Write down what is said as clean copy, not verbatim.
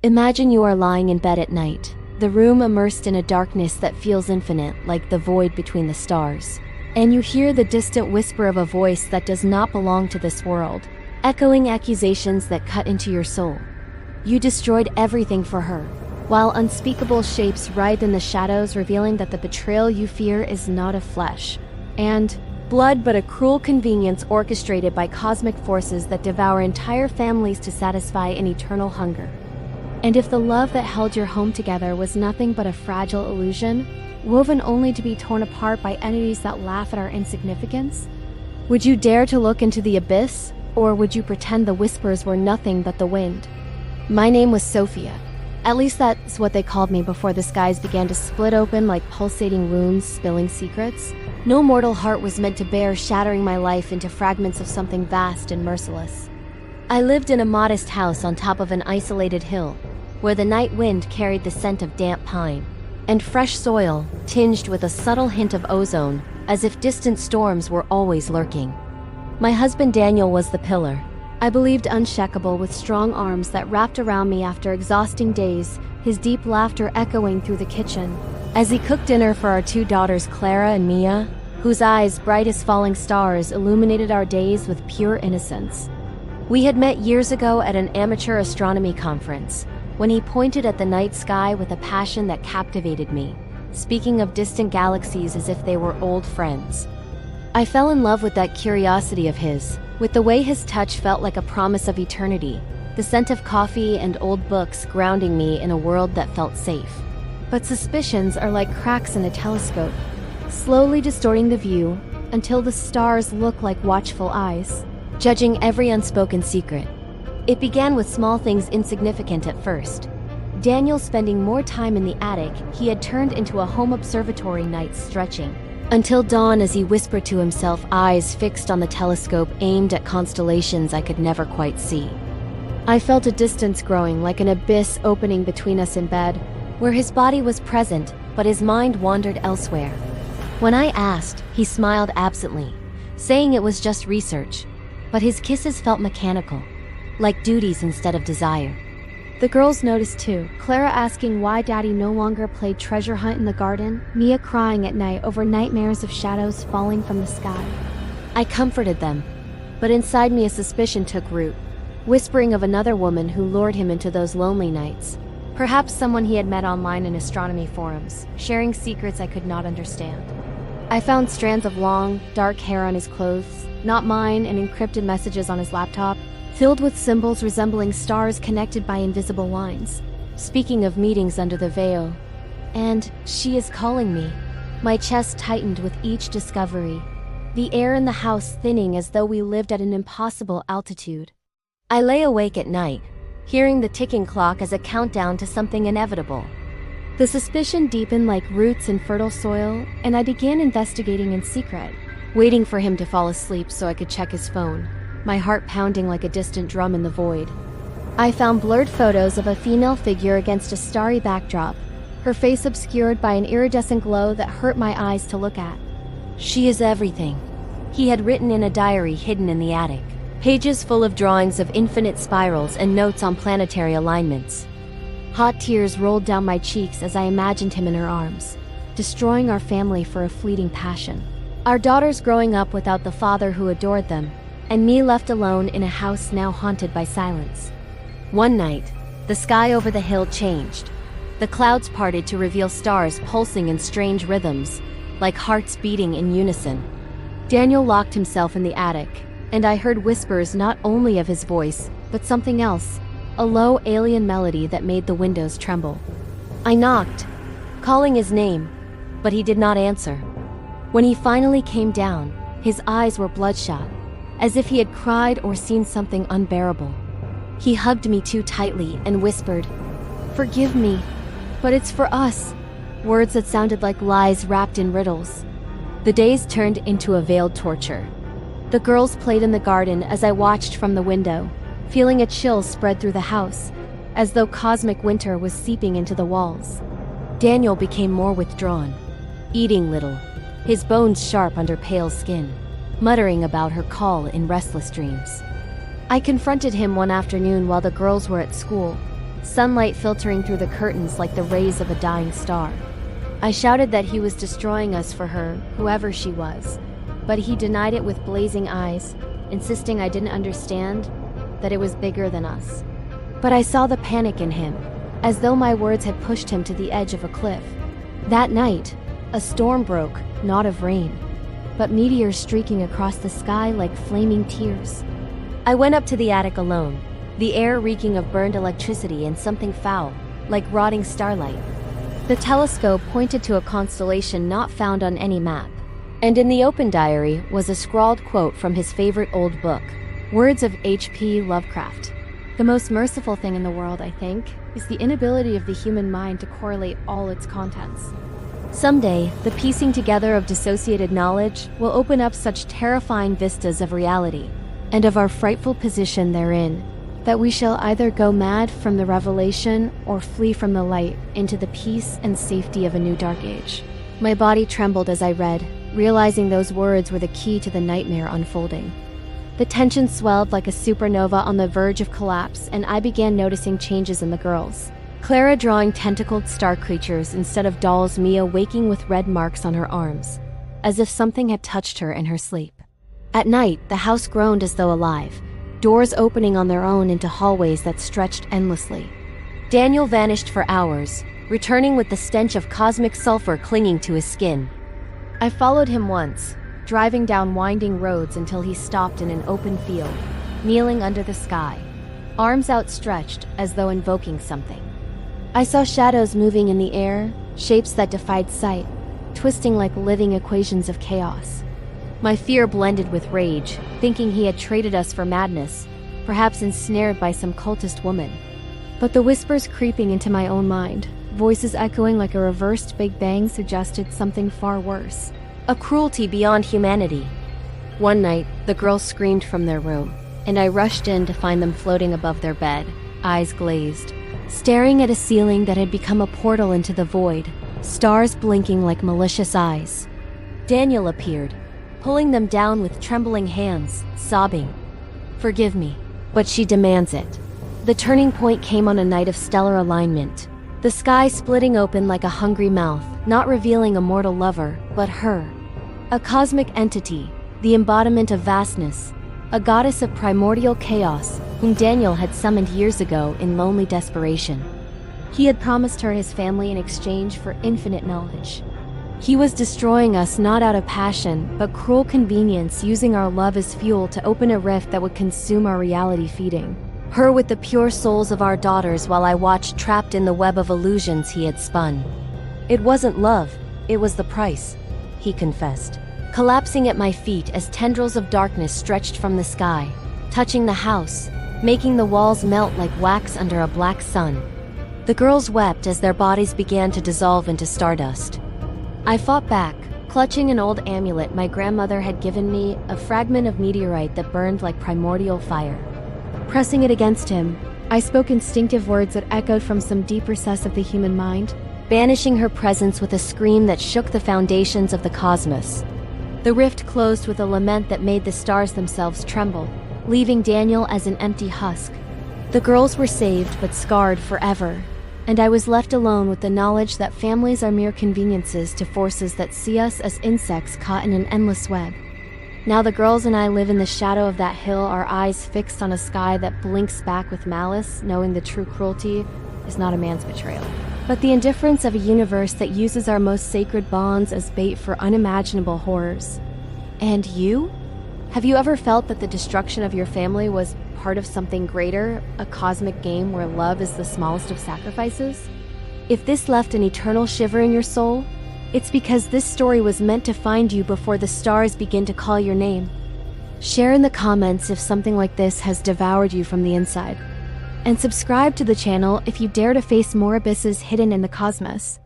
Imagine you are lying in bed at night, the room immersed in a darkness that feels infinite, like the void between the stars. And you hear the distant whisper of a voice that does not belong to this world, echoing accusations that cut into your soul. You destroyed everything for her, while unspeakable shapes writhe in the shadows, revealing that the betrayal you fear is not of flesh and blood, but a cruel convenience orchestrated by cosmic forces that devour entire families to satisfy an eternal hunger. And if the love that held your home together was nothing but a fragile illusion, woven only to be torn apart by entities that laugh at our insignificance, would you dare to look into the abyss, or would you pretend the whispers were nothing but the wind? My name was Sofia. At least that's what they called me before the skies began to split open like pulsating wounds, spilling secrets. No mortal heart was meant to bear, shattering my life into fragments of something vast and merciless. I lived in a modest house on top of an isolated hill, where the night wind carried the scent of damp pine and fresh soil, tinged with a subtle hint of ozone, as if distant storms were always lurking. My husband Daniel was the pillar. I believed unshakable, with strong arms that wrapped around me after exhausting days, his deep laughter echoing through the kitchen as he cooked dinner for our 2 daughters, Clara and Mia, whose eyes, bright as falling stars, illuminated our days with pure innocence. We had met years ago at an amateur astronomy conference, when he pointed at the night sky with a passion that captivated me, speaking of distant galaxies as if they were old friends. I fell in love with that curiosity of his, with the way his touch felt like a promise of eternity, the scent of coffee and old books grounding me in a world that felt safe. But suspicions are like cracks in a telescope, slowly distorting the view until the stars look like watchful eyes, judging every unspoken secret. It began with small things insignificant at first. Daniel spending more time in the attic, he had turned into a home observatory, nights stretching until dawn as he whispered to himself, eyes fixed on the telescope aimed at constellations I could never quite see. I felt a distance growing, like an abyss opening between us in bed, where his body was present, but his mind wandered elsewhere. When I asked, he smiled absently, saying it was just research, but his kisses felt mechanical, like duties instead of desire. The girls noticed too, Clara asking why Daddy no longer played treasure hunt in the garden, Mia crying at night over nightmares of shadows falling from the sky. I comforted them, but inside me a suspicion took root, whispering of another woman who lured him into those lonely nights. Perhaps someone he had met online in astronomy forums, sharing secrets I could not understand. I found strands of long, dark hair on his clothes, not mine, and encrypted messages on his laptop, filled with symbols resembling stars connected by invisible lines. Speaking of meetings under the veil. And she is calling me. My chest tightened with each discovery, the air in the house thinning as though we lived at an impossible altitude. I lay awake at night, hearing the ticking clock as a countdown to something inevitable. The suspicion deepened like roots in fertile soil, and I began investigating in secret, waiting for him to fall asleep so I could check his phone, my heart pounding like a distant drum in the void. I found blurred photos of a female figure against a starry backdrop, her face obscured by an iridescent glow that hurt my eyes to look at. She is everything, he had written in a diary hidden in the attic, pages full of drawings of infinite spirals and notes on planetary alignments. Hot tears rolled down my cheeks as I imagined him in her arms, destroying our family for a fleeting passion. Our daughters growing up without the father who adored them, and me left alone in a house now haunted by silence. One night, the sky over the hill changed. The clouds parted to reveal stars pulsing in strange rhythms, like hearts beating in unison. Daniel locked himself in the attic, and I heard whispers not only of his voice, but something else, a low alien melody that made the windows tremble. I knocked, calling his name, but he did not answer. When he finally came down, his eyes were bloodshot, as if he had cried or seen something unbearable. He hugged me too tightly and whispered, "Forgive me, but it's for us," words that sounded like lies wrapped in riddles. The days turned into a veiled torture. The girls played in the garden as I watched from the window, feeling a chill spread through the house, as though cosmic winter was seeping into the walls. Daniel became more withdrawn, eating little, his bones sharp under pale skin, muttering about her call in restless dreams. I confronted him one afternoon while the girls were at school, sunlight filtering through the curtains like the rays of a dying star. I shouted that he was destroying us for her, whoever she was, but he denied it with blazing eyes, insisting I didn't understand, that it was bigger than us. But I saw the panic in him, as though my words had pushed him to the edge of a cliff. That night, a storm broke, not of rain, but meteors streaking across the sky like flaming tears. I went up to the attic alone, the air reeking of burned electricity and something foul, like rotting starlight. The telescope pointed to a constellation not found on any map, and in the open diary was a scrawled quote from his favorite old book, words of H.P. Lovecraft. The most merciful thing in the world, I think, is the inability of the human mind to correlate all its contents. Someday, the piecing together of dissociated knowledge will open up such terrifying vistas of reality, and of our frightful position therein, that we shall either go mad from the revelation or flee from the light into the peace and safety of a new dark age. My body trembled as I read, realizing those words were the key to the nightmare unfolding. The tension swelled like a supernova on the verge of collapse, and I began noticing changes in the girls. Clara drawing tentacled star creatures instead of dolls, Mia waking with red marks on her arms, as if something had touched her in her sleep. At night, the house groaned as though alive, doors opening on their own into hallways that stretched endlessly. Daniel vanished for hours, returning with the stench of cosmic sulfur clinging to his skin. I followed him once, driving down winding roads until he stopped in an open field, kneeling under the sky, arms outstretched as though invoking something. I saw shadows moving in the air, shapes that defied sight, twisting like living equations of chaos. My fear blended with rage, thinking he had traded us for madness, perhaps ensnared by some cultist woman. But the whispers creeping into my own mind, voices echoing like a reversed Big Bang, suggested something far worse. A cruelty beyond humanity. One night, the girls screamed from their room, and I rushed in to find them floating above their bed, eyes glazed, staring at a ceiling that had become a portal into the void, stars blinking like malicious eyes. Daniel appeared, pulling them down with trembling hands, sobbing, "Forgive me, but she demands it." The turning point came on a night of stellar alignment, the sky splitting open like a hungry mouth, not revealing a mortal lover, but her. A cosmic entity, the embodiment of vastness, a goddess of primordial chaos, whom Daniel had summoned years ago in lonely desperation. He had promised her his family in exchange for infinite knowledge. He was destroying us not out of passion, but cruel convenience, using our love as fuel to open a rift that would consume our reality, feeding her with the pure souls of our daughters while I watched trapped in the web of illusions he had spun. It wasn't love, it was the price, he confessed, collapsing at my feet as tendrils of darkness stretched from the sky, touching the house, making the walls melt like wax under a black sun. The girls wept as their bodies began to dissolve into stardust. I fought back, clutching an old amulet my grandmother had given me, a fragment of meteorite that burned like primordial fire. Pressing it against him, I spoke instinctive words that echoed from some deep recess of the human mind, banishing her presence with a scream that shook the foundations of the cosmos. The rift closed with a lament that made the stars themselves tremble, leaving Daniel as an empty husk. The girls were saved but scarred forever, and I was left alone with the knowledge that families are mere conveniences to forces that see us as insects caught in an endless web. Now the girls and I live in the shadow of that hill, our eyes fixed on a sky that blinks back with malice, knowing the true cruelty is not a man's betrayal, but the indifference of a universe that uses our most sacred bonds as bait for unimaginable horrors. And you? Have you ever felt that the destruction of your family was part of something greater, a cosmic game where love is the smallest of sacrifices? If this left an eternal shiver in your soul, it's because this story was meant to find you before the stars begin to call your name. Share in the comments if something like this has devoured you from the inside. And subscribe to the channel if you dare to face more abysses hidden in the cosmos.